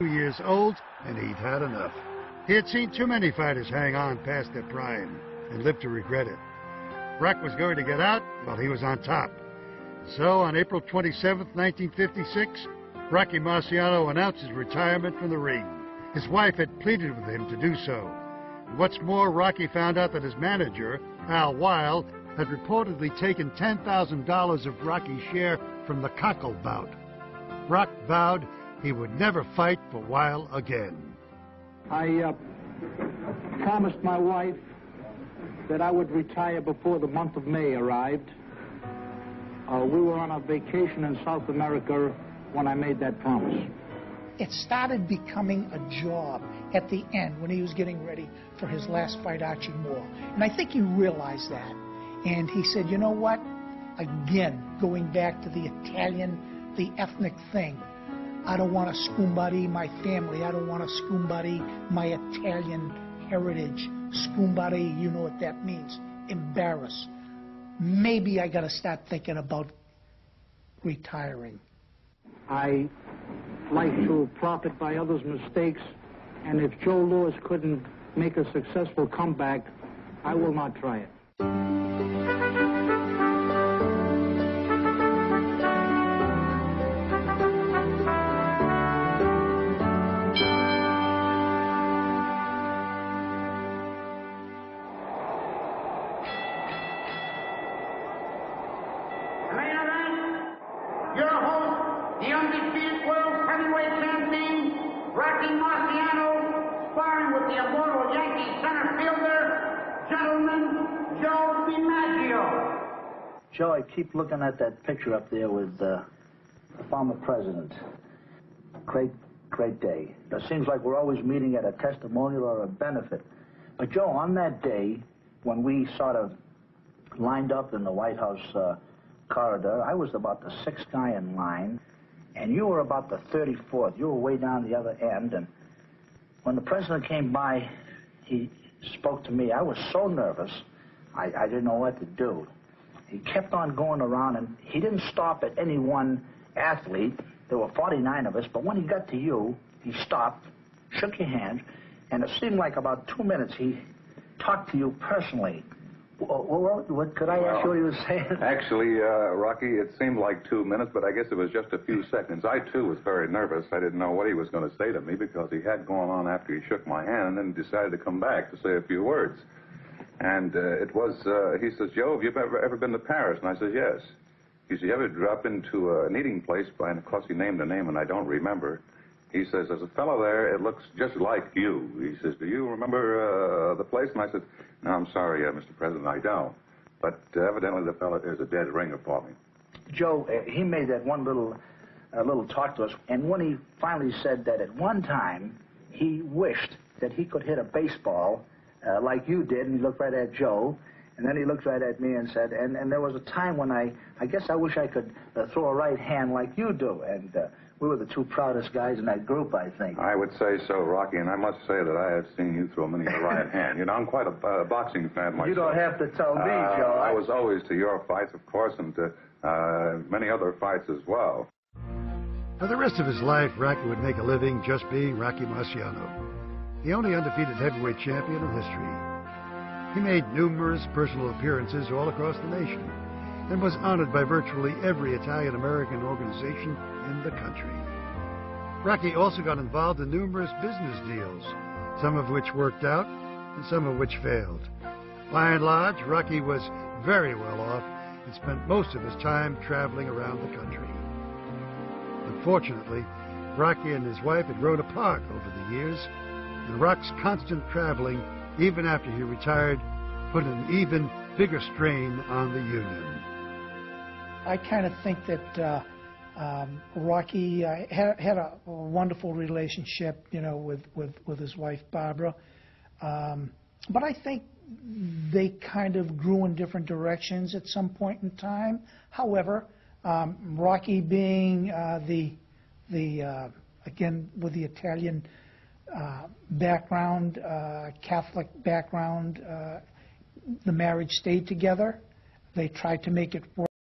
Years old, and he'd had enough. He had seen too many fighters hang on past their prime and live to regret it. Rock was going to get out while he was on top. So on April 27, 1956, Rocky Marciano announced his retirement from the ring. His wife had pleaded with him to do so. And what's more, Rocky found out that his manager, Al Weil, had reportedly taken $10,000 of Rocky's share from the cockle bout. Rock vowed he would never fight for Weil again. I promised my wife that I would retire before the month of May arrived. We were on a vacation in South America when I made that promise. It started becoming a job at the end when he was getting ready for his last fight, Archie Moore. And I think he realized that. And he said, you know what? Again, going back to the Italian, the ethnic thing. I don't want to scumbuddy my family. I don't want to scumbuddy my Italian heritage. Scumbuddy, you know what that means. Embarrass. Maybe I got to start thinking about retiring. I like to profit by others' mistakes, and if Joe Louis couldn't make a successful comeback, I will not try it. Your host, the undefeated world heavyweight champion, Rocky Marciano, sparring with the immortal Yankee center fielder, gentleman, Joe DiMaggio. Joe, I keep looking at that picture up there with the former president. Great day. It seems like we're always meeting at a testimonial or a benefit. But Joe, on that day, when we sort of lined up in the White House corridor, I was about the sixth guy in line, and you were about the 34th. You were way down the other end, and when the president came by, he spoke to me. I was so nervous, I didn't know what to do. He kept on going around, and he didn't stop at any one athlete. There were 49 of us, but when he got to you, he stopped, shook your hand, and it seemed like about 2 minutes he talked to you personally. What could I ask you what he was saying? Actually, Rocky, it seemed like 2 minutes, but I guess it was just a few seconds. I, too, was very nervous. I didn't know what he was going to say to me because he had gone on after he shook my hand and then decided to come back to say a few words. And it was, he says, Joe, have you ever been to Paris? And I said, yes. He said, you ever drop into an eating place? And of course, he named a name, and I don't remember. He says, there's a fellow there, it looks just like you. He says, do you remember the place? And I said, no, I'm sorry, Mr. President, I don't. But evidently the fellow is a dead ringer for me. Joe, he made that one little talk to us, and when he finally said that at one time he wished that he could hit a baseball like you did, and he looked right at Joe, and then he looked right at me and said, and there was a time when I guess I wish I could throw a right hand like you do, and we were the two proudest guys in that group, I think. I would say so, Rocky, and I must say that I have seen you throw many a right hand. You know, I'm quite a boxing fan myself. You don't have to tell me, Joe. I was always to your fights, of course, and to many other fights as well. For the rest of his life, Rocky would make a living just being Rocky Marciano, the only undefeated heavyweight champion in history. He made numerous personal appearances all across the nation and was honored by virtually every Italian-American organization in the country. Rocky also got involved in numerous business deals, some of which worked out and some of which failed. By and large, Rocky was very well off and spent most of his time traveling around the country. Unfortunately, Rocky and his wife had grown apart over the years, and Rock's constant traveling, even after he retired, put an even bigger strain on the union. I kind of think that Rocky had a wonderful relationship, you know, with his wife Barbara, but I think they kind of grew in different directions at some point in time. However, Rocky being again with the Italian background, Catholic background, the marriage stayed together. They tried to make it work.